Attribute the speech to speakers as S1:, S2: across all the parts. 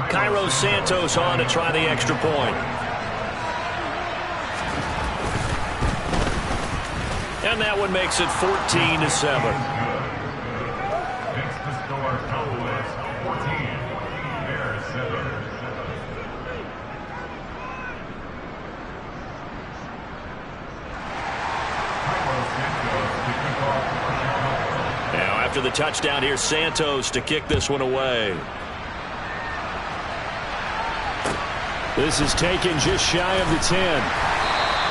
S1: Cairo Santos on to try the extra point. And that one makes it 14-7. After the touchdown, here's Santos to kick this one away.
S2: This is taken just shy of the 10.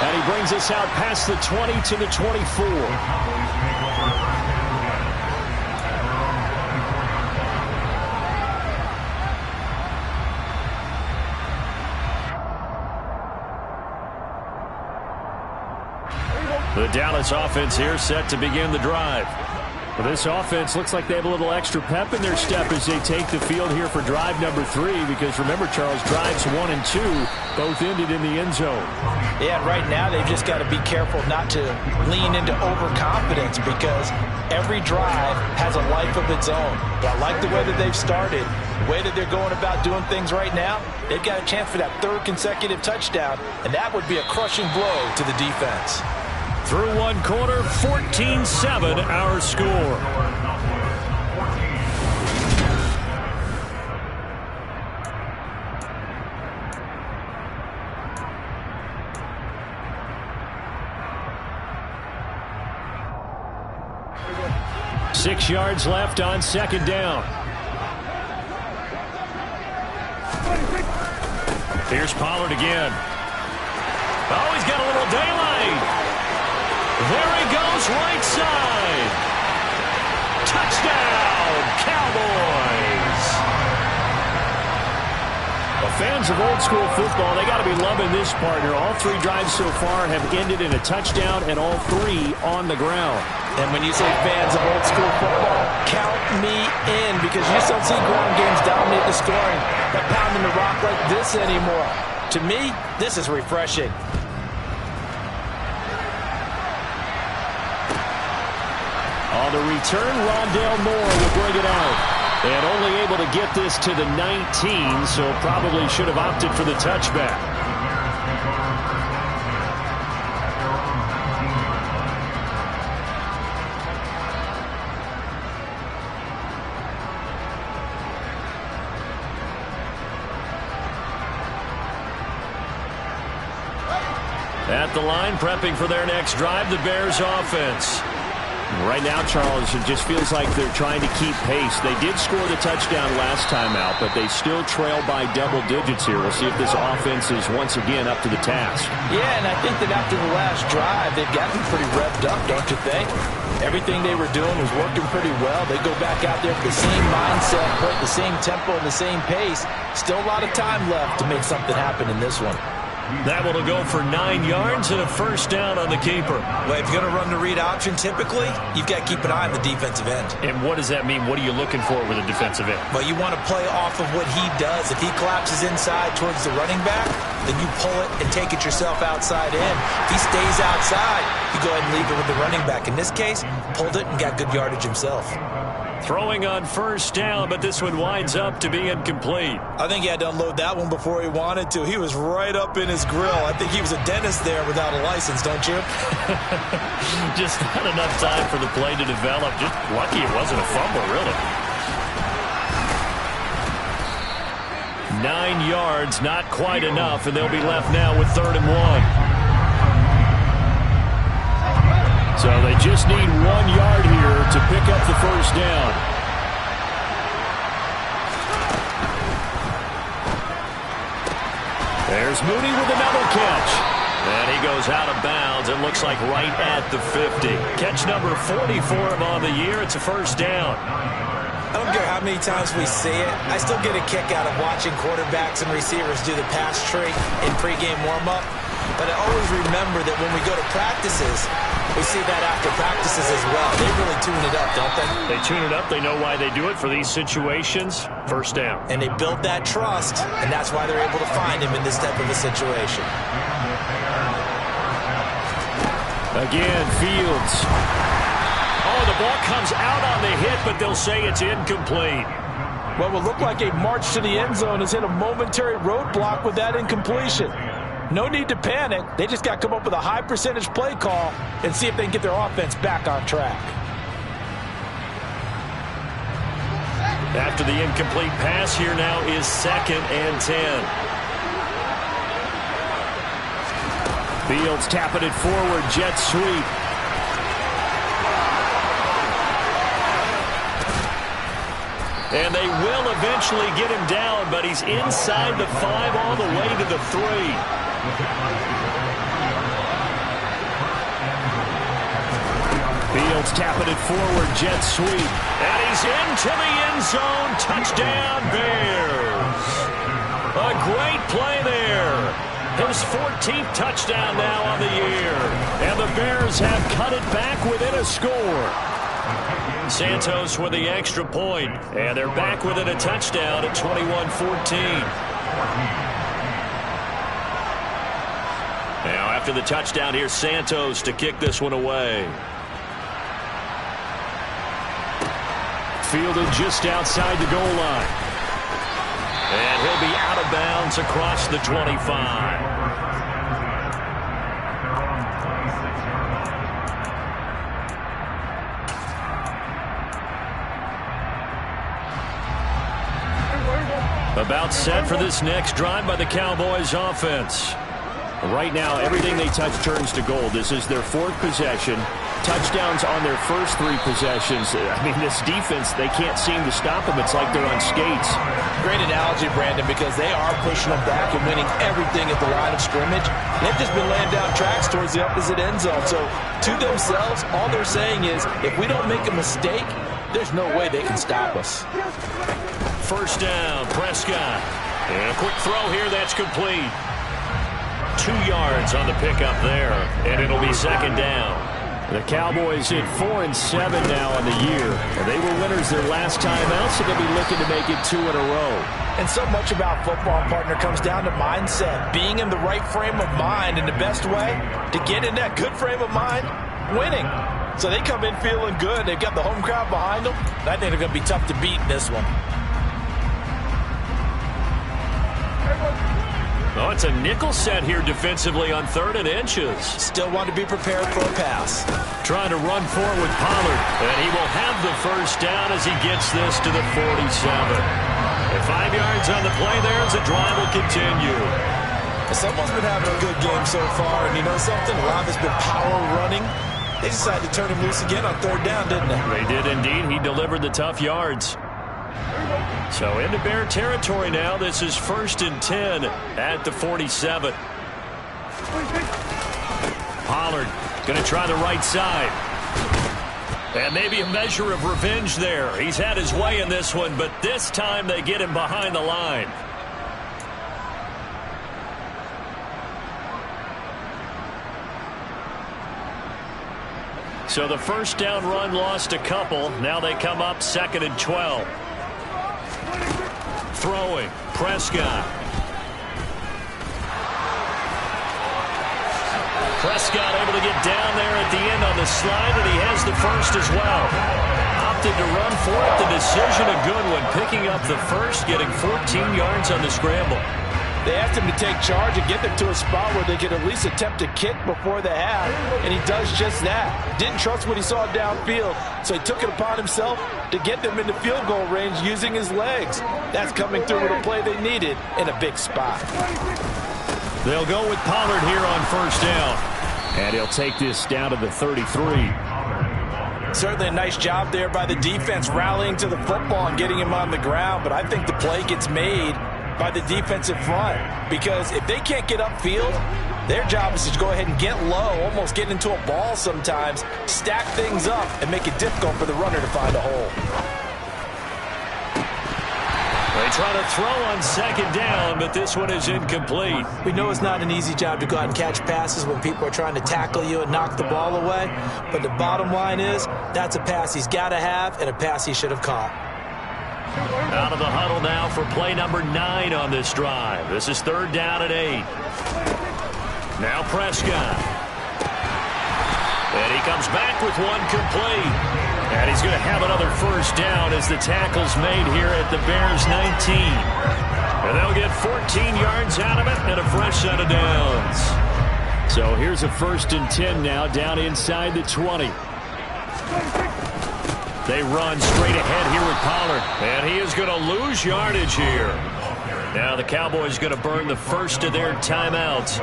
S2: And he brings us out past the 20 to the 24.
S1: The Dallas offense here set to begin the drive.
S2: Well, this offense looks like they have a little extra pep in their step as they take the field here for drive number 3, because remember, Charles, drives 1 and 2 both ended in the end zone.
S3: Yeah, right now they've just got to be careful not to lean into overconfidence, because every drive has a life of its own. But I like the way that they've started, the way that they're going about doing things right now. They've got a chance for that 3rd consecutive touchdown, and that would be a crushing blow to the defense.
S1: Through one quarter, 14-7 our score.
S2: Six yards left on 2nd down.
S1: Here's Pollard again. Oh, he's got a little daylight. There he goes, right side. Touchdown, Cowboys.
S2: Well, fans of old school football, they got to be loving this, partner. All 3 drives so far have ended in a touchdown, and all 3 on the ground.
S3: And when you say fans of old school football, count me in, because you just don't see ground games dominate the scoring, but pounding the rock like this anymore. To me, this is refreshing.
S2: On the return, Rondale Moore will bring it out. And only able to get this to the 19, so probably should have opted for the touchback.
S1: At the line, prepping for their next drive, the Bears offense.
S2: Right now, Charles, it just feels like they're trying to keep pace. They did score the touchdown last time out, but they still trail by double digits here. We'll see if this offense is once again up to the task.
S3: Yeah, and I think that after the last drive, they've gotten pretty revved up, don't you think? Everything they were doing was working pretty well. They go back out there with the same mindset, put the same tempo and the same pace. Still a lot of time left to make something happen in this one.
S1: That one will go for 9 yards and a 1st down on the keeper.
S4: Well, if you're going to run the read option, typically, you've got to keep an eye on the defensive end.
S1: And what does that mean? What are you looking for with a defensive end?
S4: Well, you want to play off of what he does. If he collapses inside towards the running back, then you pull it and take it yourself outside in. If he stays outside, you go ahead and leave it with the running back. In this case, pulled it and got good yardage himself.
S1: Throwing on 1st down, but this one winds up to be incomplete.
S4: I think he had to unload that one before he wanted to. He was right up in his grill. I think he was a dentist there without a license, don't you?
S1: Just not enough time for the play to develop. Just lucky it wasn't a fumble, really. 9 yards, not quite enough, and they'll be left now with 3rd and 1.
S2: So they just need 1 yard here to pick up the 1st down.
S1: There's Mooney with another catch. And he goes out of bounds. It looks like right at the 50. Catch number 40 for him on the year. It's a 1st down.
S4: I don't care how many times we see it. I still get a kick out of watching quarterbacks and receivers do the pass tree in pregame warm-up. But I always remember that when we go to practices, we see that after practices as well. They really tune it up, don't they?
S1: They tune it up. They know why they do it for these situations. 1st down.
S4: And they build that trust, and that's why they're able to find him in this type of a situation.
S1: Again, Fields. Oh, the ball comes out on the hit, but they'll say it's incomplete.
S3: What will look like a march to the end zone has hit a momentary roadblock with that incompletion. No need to panic. They just got to come up with a high percentage play call and see if they can get their offense back on track.
S1: After the incomplete pass, here now is 2nd and 10.
S2: Fields tapping it forward, jet sweep.
S1: And they will eventually get him down, but he's inside the 5 all the way to the 3.
S2: Fields tapping it forward, jet sweep.
S1: And he's into the end zone. Touchdown, Bears. A great play there. His 14th touchdown now on the year. And the Bears have cut it back within a score. Santos with the extra point, and they're back within a touchdown at 21-14. Now after the touchdown, here's Santos to kick this one away.
S2: Fielded just outside the goal line.
S1: And he'll be out of bounds across the 25. About set for this next drive by the Cowboys offense.
S2: Right now, everything they touch turns to gold. This is their 4th possession. Touchdowns on their first 3 possessions. I mean, this defense, they can't seem to stop them. It's like they're on skates.
S3: Great analogy, Brandon, because they are pushing them back and winning everything at the line of scrimmage. They've just been laying down tracks towards the opposite end zone. So, to themselves, all they're saying is, if we don't make a mistake, there's no way they can stop us.
S1: First down, Prescott. And a quick throw here, that's complete. 2 yards on the pickup there, and it'll be 2nd down.
S2: The Cowboys hit 4-7 now on the year. And they were winners their last time out, so they'll be looking to make it 2 in a row.
S3: And so much about football, partner, comes down to mindset. Being in the right frame of mind, and the best way to get in that good frame of mind, winning. So they come in feeling good. They've got the home crowd behind them. I think they're going to be tough to beat in this one.
S1: Oh, it's a nickel set here defensively on 3rd and inches.
S3: Still want to be prepared for a pass.
S1: Trying to run forward with Pollard. And he will have the first down as he gets this to the 47. And 5 yards on the play there as the drive will continue.
S3: Someone's been having a good game so far. And you know something? A lot of it's been power running. They decided to turn him loose again on 3rd down, didn't they?
S1: They did indeed. He delivered the tough yards. So into Bear territory now. This is 1st and 10 at the 47. Pollard going to try the right side. And maybe a measure of revenge there. He's had his way in this one, but this time they get him behind the line. So the first down run lost a couple. Now they come up 2nd and 12. Throwing, Prescott. Prescott able to get down there at the end on the slide, and he has the first as well. Opted to run for it. The decision a good one. Picking up the first, getting 14 yards on the scramble.
S3: They asked him to take charge and get them to a spot where they could at least attempt a kick before the half, and he does just that. Didn't trust what he saw downfield, so he took it upon himself to get them into field goal range using his legs. That's coming through with a play they needed in a big spot.
S1: They'll go with Pollard here on first down.
S2: And he'll take this down to the 33.
S3: Certainly a nice job there by the defense rallying to the football and getting him on the ground, but I think the play gets made by the defensive front, because if they can't get upfield, their job is to go ahead and get low, almost get into a ball sometimes, stack things up, and make it difficult for the runner to find a hole.
S1: They try to throw on 2nd down, but this one is incomplete.
S3: We know it's not an easy job to go out and catch passes when people are trying to tackle you and knock the ball away, but the bottom line is that's a pass he's got to have and a pass he should have caught.
S1: Out of the huddle now for play number 9 on this drive. This is 3rd down and 8. Now Prescott. And he comes back with one complete. And he's going to have another first down as the tackle's made here at the Bears 19. And they'll get 14 yards out of it and a fresh set of downs. So here's a 1st and 10 now, down inside the 20. They run straight ahead here with Pollard. And he is going to lose yardage here. Now the Cowboys going to burn the first of their timeouts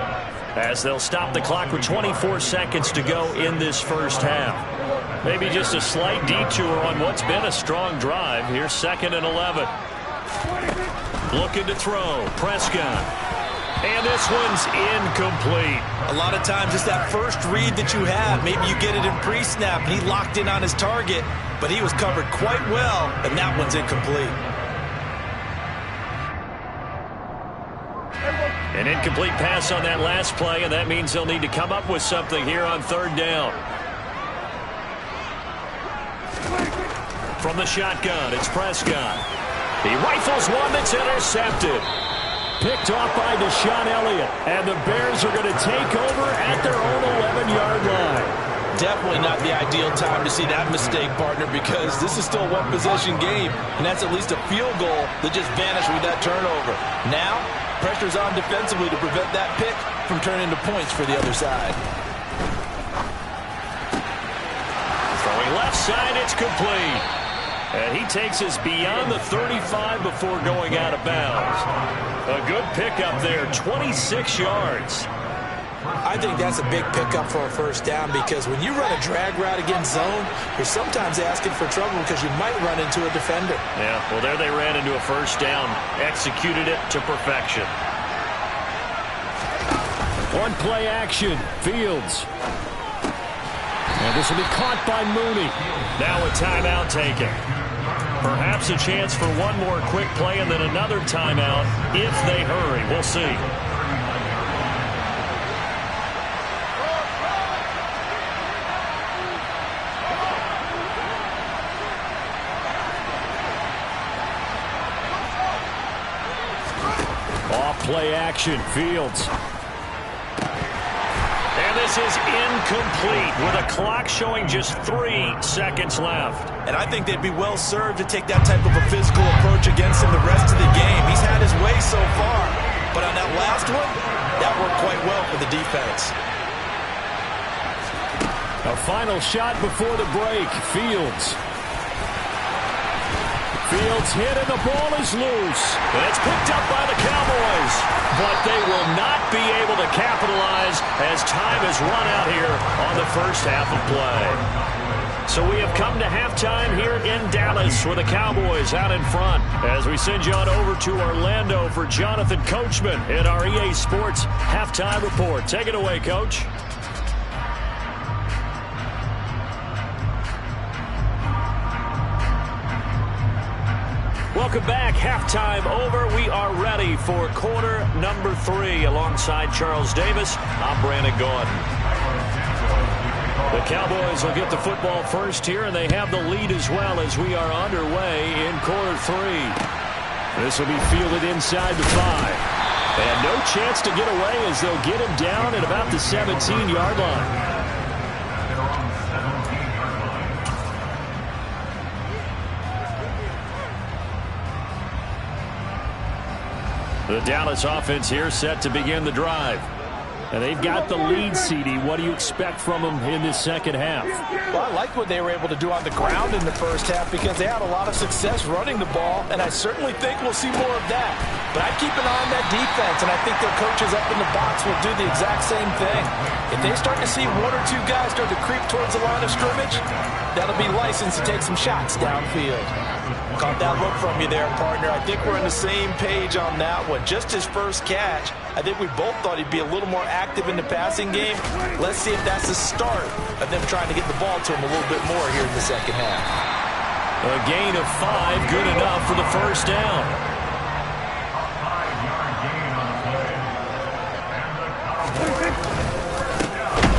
S1: as they'll stop the clock with 24 seconds to go in this first half. Maybe just a slight detour on what's been a strong drive. Here's 2nd and 11. Looking to throw. Prescott. And this one's incomplete.
S3: A lot of times it's that first read that you have. Maybe you get it in pre-snap and he locked in on his target, but he was covered quite well, and that one's incomplete.
S1: An incomplete pass on that last play, and that means they'll need to come up with something here on 3rd down. From the shotgun, it's Prescott. He rifles one that's intercepted. Picked off by Deshaun Elliott. And the Bears are going to take over at their own 11-yard line.
S3: Definitely not the ideal time to see that mistake, partner, because this is still a one-possession game, and that's at least a field goal that just vanished with that turnover. Now, pressure's on defensively to prevent that pick from turning into points for the other side.
S1: Throwing left side, it's complete. And he takes us beyond the 35 before going out of bounds. A good pickup there, 26 yards.
S4: I think that's a big pickup for a first down because when you run a drag route against zone, you're sometimes asking for trouble because you might run into a defender.
S1: Yeah, well, there they ran into a first down, executed it to perfection.
S2: One play action, Fields. And this will be caught by Mooney.
S1: Now a timeout taken. Perhaps a chance for one more quick play and then another timeout if they hurry. We'll see.
S2: Off play action, Fields.
S1: And this is incomplete with a clock showing just 3 seconds left.
S3: And I think they'd be well served to take that type of a physical approach against him the rest of the game. He's had his way so far, but on that last one, that worked quite well for the defense.
S2: A final shot before the break, Fields. Fields hit and the ball is loose.
S1: And it's picked up by the Cowboys. But they will not be able to capitalize as time has run out here on the first half of play. So we have come to halftime here in Dallas with the Cowboys out in front. As we send you on over to Orlando for Jonathan Coachman in our EA Sports Halftime Report. Take it away, Coach. Welcome back. Halftime over. We are ready for quarter number 3 alongside Charles Davis. I'm Brandon Gaudin. The Cowboys will get the football first here, and they have the lead as well as we are underway in quarter 3. This will be fielded inside the 5. And no chance to get away as they'll get him down at about the 17-yard line. The Dallas offense here set to begin the drive. And they've got the lead, CD. What do you expect from them in this second half?
S3: Well, I like what they were able to do on the ground in the first half because they had a lot of success running the ball, and I certainly think we'll see more of that. But I keep an eye on that defense, and I think their coaches up in the box will do the exact same thing. If they start to see 1 or 2 guys start to creep towards the line of scrimmage, that'll be licensed to take some shots downfield. Caught that look from you there, partner. I think we're on the same page on that one. Just his first catch, I think we both thought he'd be a little more active in the passing game. Let's see if that's the start of them trying to get the ball to him a little bit more here in the second half.
S1: A gain of 5, good enough for the first down.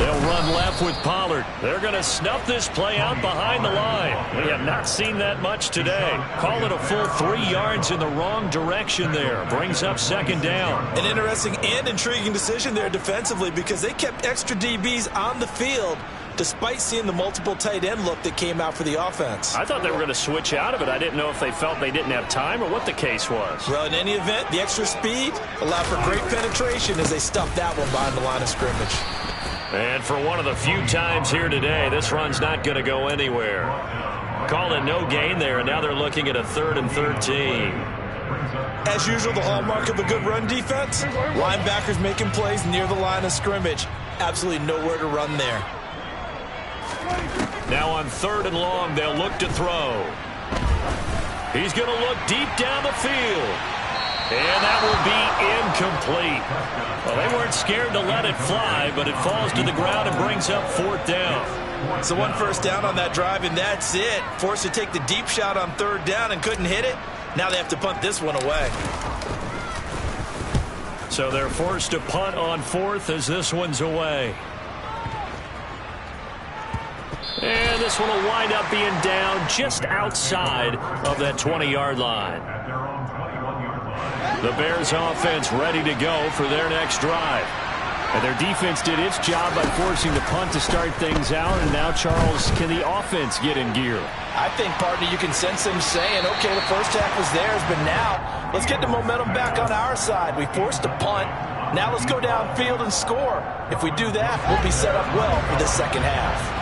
S1: They'll run left with Pollard. They're going to snuff this play out behind the line. We have not seen that much today. Call it a full 3 yards in the wrong direction there. Brings up second down.
S3: An interesting and intriguing decision there defensively because they kept extra DBs on the field
S4: despite seeing the multiple tight end look that came out for the offense.
S1: I thought they were going to switch out of it. I didn't know if they felt they didn't have time or what the case was.
S4: Well, in any event, the extra speed allowed for great penetration as they stuffed that one behind the line of scrimmage.
S1: And for one of the few times here today, this run's not going to go anywhere. Call it no gain there, and now they're looking at a 3rd and 13.
S4: As usual, the hallmark of a good run defense, linebackers making plays near the line of scrimmage. Absolutely nowhere to run there.
S1: Now on 3rd and long, they'll look to throw. He's going to look deep down the field. And that will be incomplete. Well, they weren't scared to let it fly, but it falls to the ground and brings up 4th down.
S4: So 1 first down on that drive, and that's it. Forced to take the deep shot on 3rd down and couldn't hit it. Now they have to punt this one away.
S1: So they're forced to punt on 4th as this one's away. And this one will wind up being down just outside of that 20-yard line. The Bears offense ready to go for their next drive. And their defense did its job by forcing the punt to start things out. And now, Charles, can the offense get in gear?
S3: I think, partner, you can sense them saying, okay, the first half was theirs, but now let's get the momentum back on our side. We forced a punt. Now let's go downfield and score. If we do that, we'll be set up well for the second half.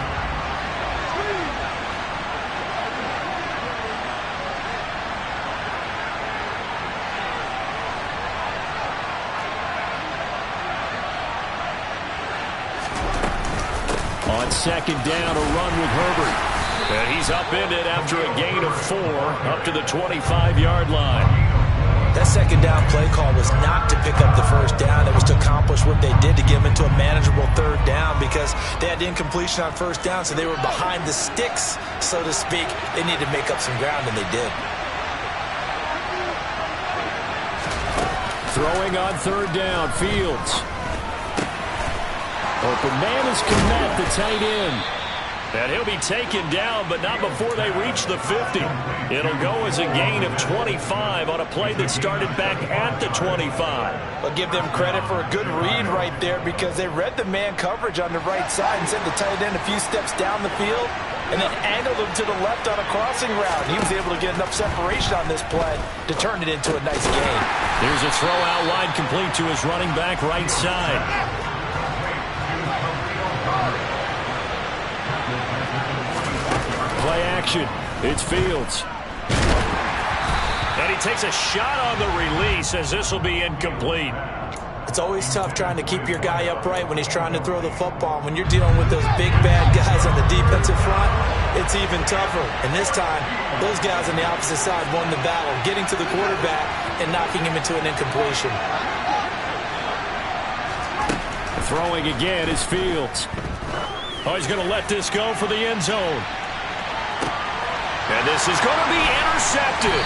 S1: On 2nd down, a run with Herbert. And he's upended after a gain of 4 up to the 25-yard line.
S4: That 2nd down play call was not to pick up the first down. It was to accomplish what they did to get them into a manageable 3rd down because they had incompletion on 1st down, so they were behind the sticks, so to speak. They needed to make up some ground, and they did.
S1: Throwing on 3rd down, Fields. Open man is Kmet, the tight end. And he'll be taken down, but not before they reach the 50. It'll go as a gain of 25 on a play that started back at the 25.
S3: I'll give them credit for a good read right there because they read the man coverage on the right side and sent the tight end a few steps down the field and then angled him to the left on a crossing route. He was able to get enough separation on this play to turn it into a nice gain.
S1: Here's a throw out wide complete to his running back right side. Play action. It's Fields. And he takes a shot on the release as this will be incomplete.
S4: It's always tough trying to keep your guy upright when he's trying to throw the football. When you're dealing with those big, bad guys on the defensive front, it's even tougher. And this time, those guys on the opposite side won the battle, getting to the quarterback and knocking him into an incompletion.
S1: Throwing again is Fields. Oh, he's going to let this go for the end zone. And this is going to be intercepted.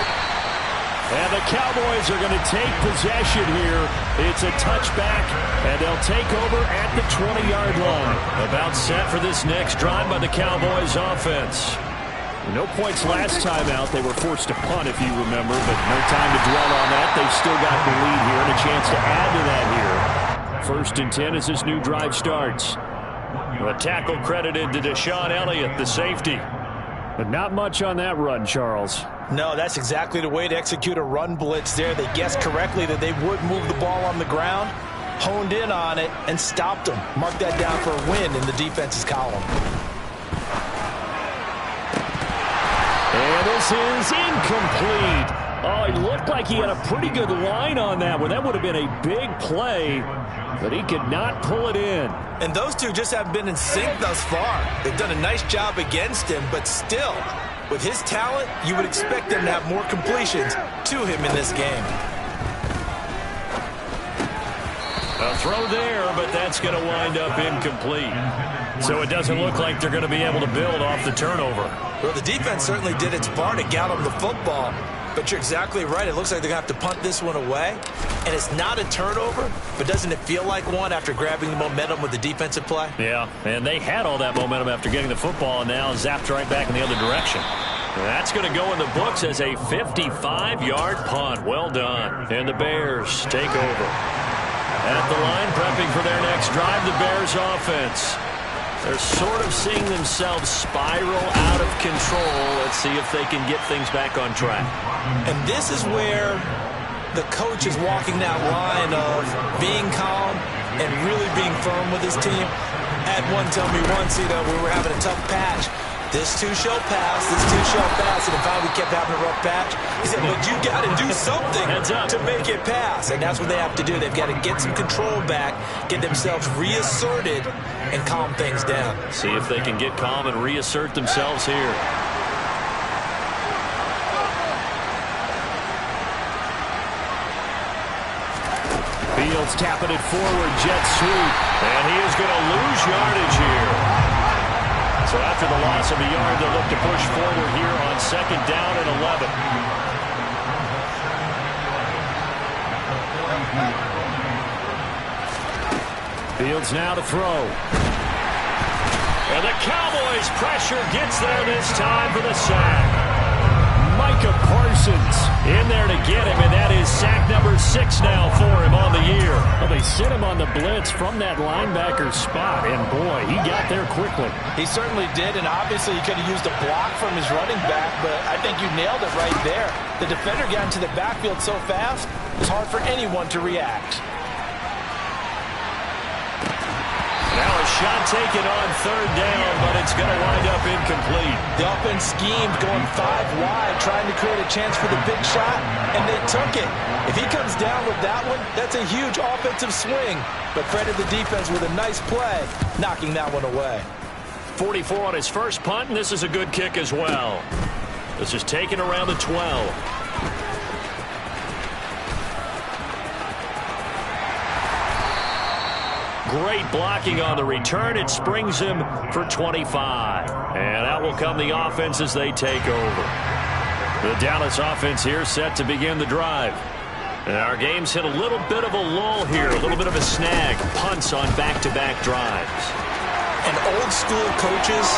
S1: And the Cowboys are going to take possession here. It's a touchback, and they'll take over at the 20-yard line. About set for this next drive by the Cowboys offense. No points last time out. They were forced to punt, if you remember, but no time to dwell on that. They've still got the lead here and a chance to add to that here. 1st and 10 as this new drive starts. A tackle credited to Deshaun Elliott, the safety. But not much on that run, Charles.
S3: No, that's exactly the way to execute a run blitz there. They guessed correctly that they would move the ball on the ground, honed in on it, and stopped them. Mark that down for a win in the defense's column.
S1: And this is incomplete. Oh, it looked like he had a pretty good line on that one. That would have been a big play, but he could not pull it in.
S4: And those two just haven't been in sync thus far. They've done a nice job against him, but still, with his talent, you would expect them to have more completions to him in this game.
S1: A throw there, but that's going to wind up incomplete. So it doesn't look like they're going to be able to build off the turnover.
S4: Well, the defense certainly did its part to gallop the football. But you're exactly right. It looks like they're going to have to punt this one away. And it's not a turnover, but doesn't it feel like one after grabbing the momentum with the defensive play?
S1: Yeah, and they had all that momentum after getting the football and now zapped right back in the other direction. That's going to go in the books as a 55-yard punt. Well done. And the Bears take over. At the line, prepping for their next drive, the Bears offense. They're sort of seeing themselves spiral out of control. Let's see if they can get things back on track.
S4: And this is where the coach is walking that line of being calm and really being firm with his team. I had one tell me once, we were having a tough patch. This too shall pass, this too shall pass. And if we kept having a rough patch, he said, but you got to do something to make it pass. And that's what they have to do. They've got to get some control back, get themselves reasserted, and calm things down.
S1: See if they can get calm and reassert themselves here.
S2: Fields tapping it forward, jet sweep.
S1: And he is going to lose yardage here. So after the loss of a yard, they'll look to push forward here on 2nd down and 11.
S2: Fields now to throw.
S1: And the Cowboys' pressure gets there this time for the sack.
S2: Micah Parsons in there to get him, and that is sack number 6 now for him on the year. Well, they sent him on the blitz from that linebacker spot, and boy, he got there quickly.
S3: He certainly did, and obviously he could have used a block from his running back, but I think you nailed it right there. The defender got into the backfield so fast, it's hard for anyone to react.
S1: Now a shot taken on 3rd down, but it's going to wind up incomplete.
S3: The offense schemed going 5 wide, trying to create a chance for the big shot, and they took it. If he comes down with that one, that's a huge offensive swing. But credit the defense with a nice play, knocking that one away.
S1: 44 on his first punt, and this is a good kick as well. This is taken around the 12. Great blocking on the return. It springs him for 25. And out will come the offense as they take over. The Dallas offense here set to begin the drive. And our game's hit a little bit of a lull here, a little bit of a snag. Punts on back-to-back drives.
S4: And old-school coaches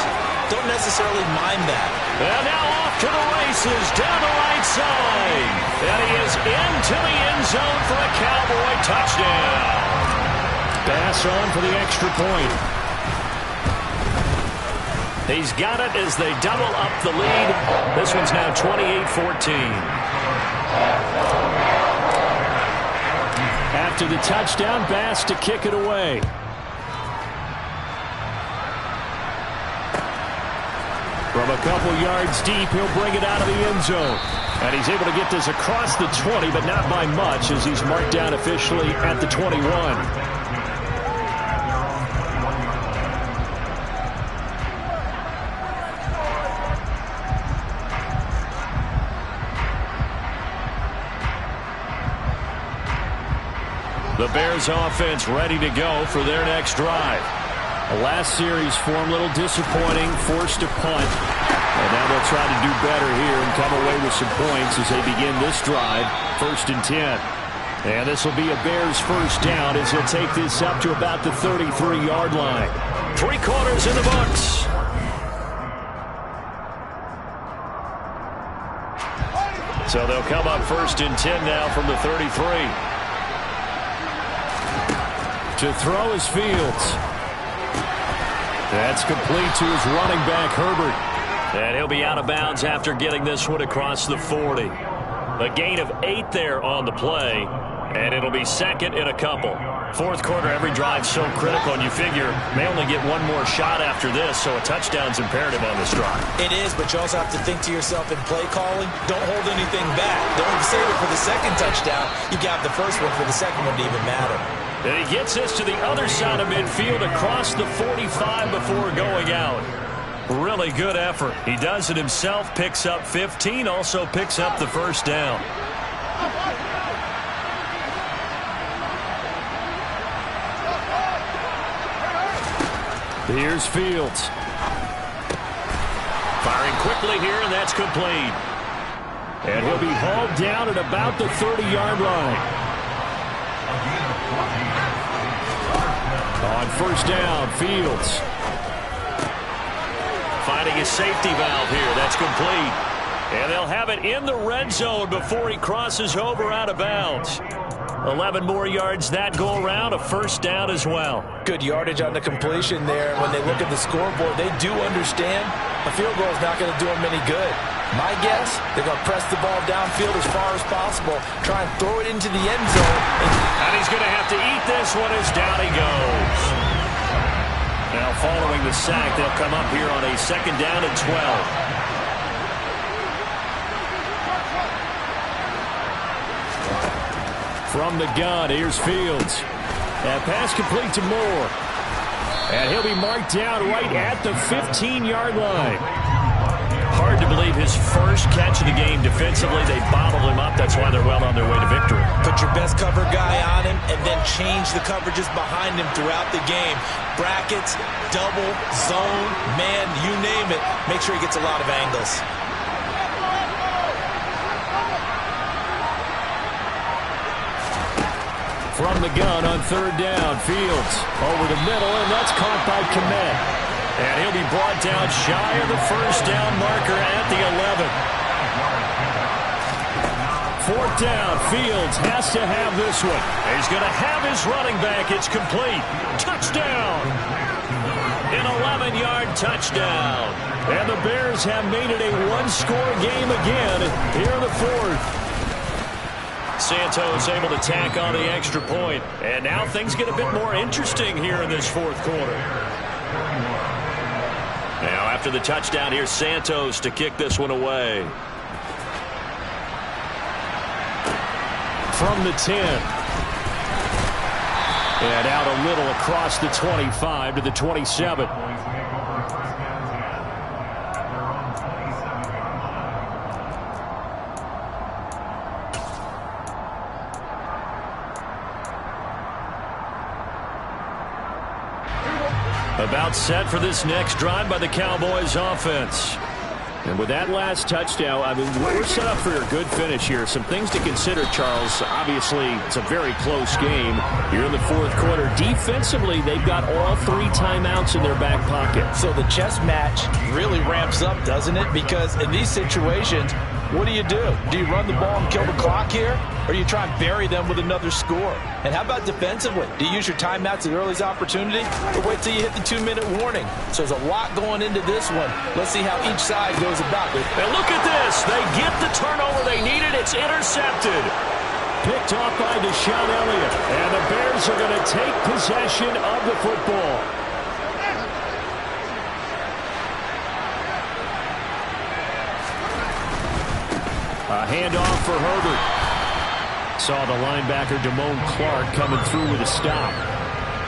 S4: don't necessarily mind that.
S1: And now off to the races down the right side. And he is into the end zone for a Cowboy touchdown.
S2: Pass on for the extra point.
S1: He's got it as they double up the lead. This one's now 28-14.
S2: After the touchdown, Bass to kick it away. From a couple yards deep, he'll bring it out of the end zone. And he's able to get this across the 20, but not by much, as he's marked down officially at the 21.
S1: The Bears offense ready to go for their next drive.
S2: The last series form a little disappointing, forced a punt. And now they'll try to do better here and come away with some points as they begin this drive, 1st and 10. And this will be a Bears first down as he'll take this up to about the 33-yard line.
S1: 3 quarters in the books. So they'll come up 1st and 10 now from the 33.
S2: To throw is Fields. That's complete to his running back, Herbert.
S1: And he'll be out of bounds after getting this one across the 40. A gain of 8 there on the play, and it'll be 2nd and a couple. 4th quarter, every drive so critical, and you figure may only get one more shot after this, so a touchdown's imperative on this drive.
S4: It is, but you also have to think to yourself in play calling, don't hold anything back. Don't save it for the 2nd touchdown. You got the first one for the 2nd one to even matter.
S1: And he gets this to the other side of midfield across the 45 before going out. Really good effort. He does it himself, picks up 15, also picks up the first down.
S2: Here's Fields.
S1: Firing quickly here, and that's complete.
S2: And he'll be hauled down at about the 30-yard line. On 1st down, Fields.
S1: Finding a safety valve here. That's complete. And they'll have it in the red zone before he crosses over out of bounds. 11 more yards that go around, a first down as well.
S3: Good yardage on the completion there. When they look at the scoreboard, they do understand a field goal is not going to do them any good. My guess, they're going to press the ball downfield as far as possible, try and throw it into the end zone.
S1: And he's going to have to eat this one as down he goes. Now following the sack, they'll come up here on a second down and 12. From the gun, here's Fields. That pass complete to Moore. And he'll be marked down right at the 15-yard line. Hard to believe his first catch of the game defensively. They bottled him up. That's why they're well on their way to victory.
S3: Put your best cover guy on him and then change the coverages behind him throughout the game. Brackets, double, zone, man, you name it. Make sure he gets a lot of angles.
S1: From the gun on third down, Fields over the middle, and that's caught by Kmet. And he'll be brought down shy of the first down marker at the 11. Fourth down, Fields has to have this one. He's going to have his running back. It's complete. Touchdown. An 11-yard touchdown. And the Bears have made it a one-score game again here in the fourth. Santos able to tack on the extra point. And now things get a bit more interesting here in this fourth quarter. Now after the touchdown, here's Santos to kick this one away. From the 10. And out a little across the 25 to the 27. About set for this next drive by the Cowboys offense. And with that last touchdown, I mean, we're set up for a good finish here. Some things to consider, Charles. Obviously, it's a very close game here in the fourth quarter. Defensively, they've got all 3 timeouts in their back pocket.
S3: So the chess match really ramps up, doesn't it? Because in these situations, what do? Do you run the ball and kill the clock here? Or do you try and bury them with another score? And how about defensively? Do you use your timeouts at early's opportunity? Or wait till you hit the 2-minute warning? So there's a lot going into this one. Let's see how each side goes about it.
S1: And look at this. They get the turnover they needed. It's intercepted. Picked off by Deshaun Elliott. And the Bears are going to take possession of the football. A handoff for Herbert. Saw the linebacker Damone Clark coming through with a stop.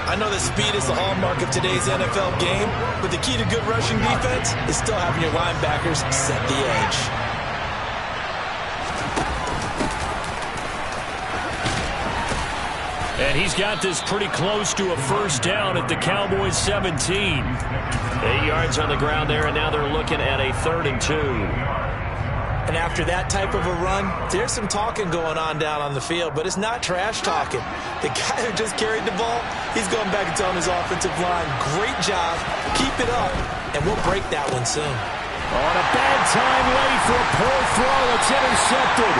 S3: I know that speed is the hallmark of today's NFL game, but the key to good rushing defense is still having your linebackers set the edge.
S1: And he's got this pretty close to a first down at the Cowboys 17. 8 yards on the ground there, and now they're looking at a 3rd and 2.
S3: And after that type of a run, there's some talking going on down on the field, but it's not trash talking. The guy who just carried the ball, he's going back and telling his offensive line, great job, keep it up, and we'll break that one soon.
S1: On a bad time late for a poor throw, it's intercepted.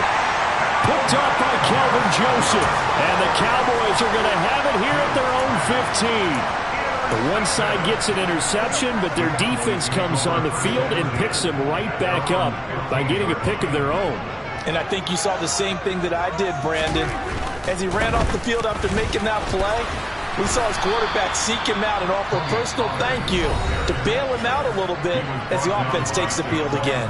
S1: Picked up by Kelvin Joseph, and the Cowboys are going to have it here at their own 15. The one side gets an interception, but their defense comes on the field and picks them right back up by getting a pick of their own.
S3: And I think you saw the same thing that I did, Brandon. As he ran off the field after making that play, we saw his quarterback seek him out and offer a personal thank you to bail him out a little bit as the offense takes the field again.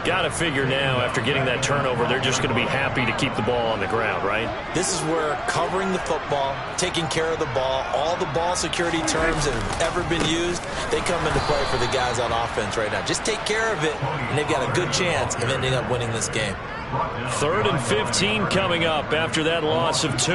S1: Got to figure now, after getting that turnover, they're just going to be happy to keep the ball on the ground, right?
S3: This is where covering the football, taking care of the ball, all the ball security terms that have ever been used, they come into play for the guys on offense right now. Just take care of it, and they've got a good chance of ending up winning this game.
S1: 3rd and 15 coming up after that loss of 2.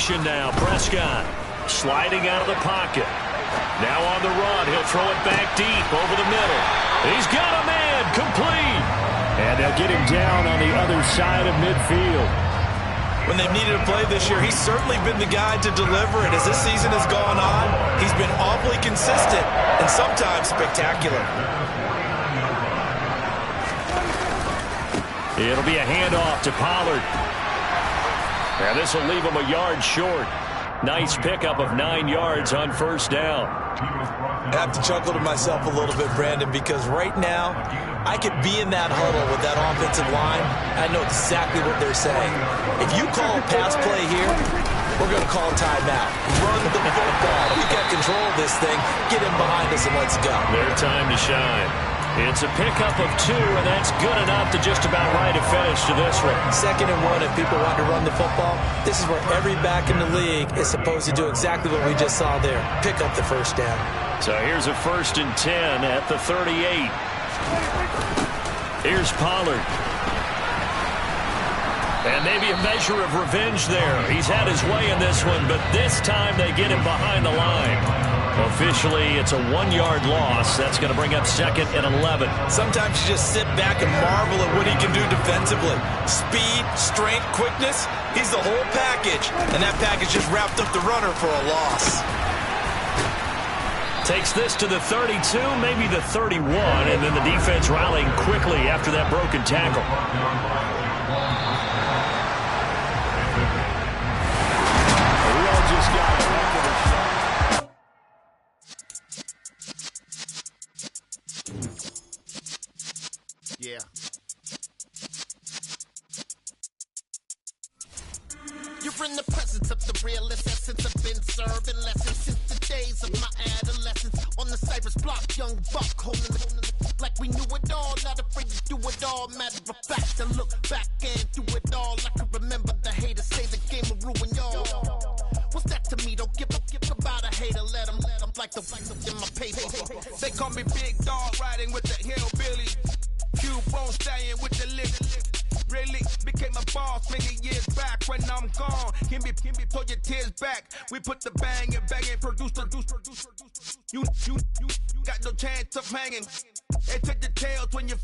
S1: formation now. Prescott sliding out of the pocket. Now on the run. He'll throw it back deep over the middle. He's got a man. Complete.
S2: And they'll get him down on the other side of midfield.
S3: When they've needed a play this year, he's certainly been the guy to deliver it. As this season has gone on, he's been awfully consistent and sometimes spectacular.
S1: It'll be a handoff to Pollard. And this will leave him a yard short. Nice pickup of 9 yards on first down.
S3: I have to chuckle to myself a little bit, Brandon, because right now I could be in that huddle with that offensive line. I know exactly what they're saying. If you call a pass play here, we're going to call timeout. Run the football. We got control of this thing. Get him behind us and let's go.
S1: Their time to shine. It's a pickup of 2, and that's good enough to just about write a finish to this one.
S3: 2nd and 1, if people want to run the football, this is where every back in the league is supposed to do exactly what we just saw there. Pick up the first down.
S1: So here's a 1st and 10 at the 38. Here's Pollard. And maybe a measure of revenge there. He's had his way in this one, but this time they get him behind the line. Officially, it's a 1-yard loss. That's going to bring up 2nd and 11.
S3: Sometimes you just sit back and marvel at what he can do defensively. Speed, strength, quickness, he's the whole package. And that package just wrapped up the runner for a loss.
S1: Takes this to the 32, maybe the 31, and then the defense rallying quickly after that broken tackle.
S2: We all just got a heck of a shot.
S5: Yeah. You're in the presence of the realest essence. I've been serving lessons since the days of my adolescence. On the Cypress block, young buck holding it like we knew it all. Not afraid to do it all. Matter of fact, I look back and do it all. I can remember the haters say the game will ruin y'all. What's that to me? Don't give about a hater. Let them like the in my paper.
S6: They call me Big Dog, riding with the hillbilly. Q-Bone staying with the lift. Really became a boss many years back. When I'm gone, can be pull your tears back. We put the bang and produce. You got no chance of hanging. They took the tails when you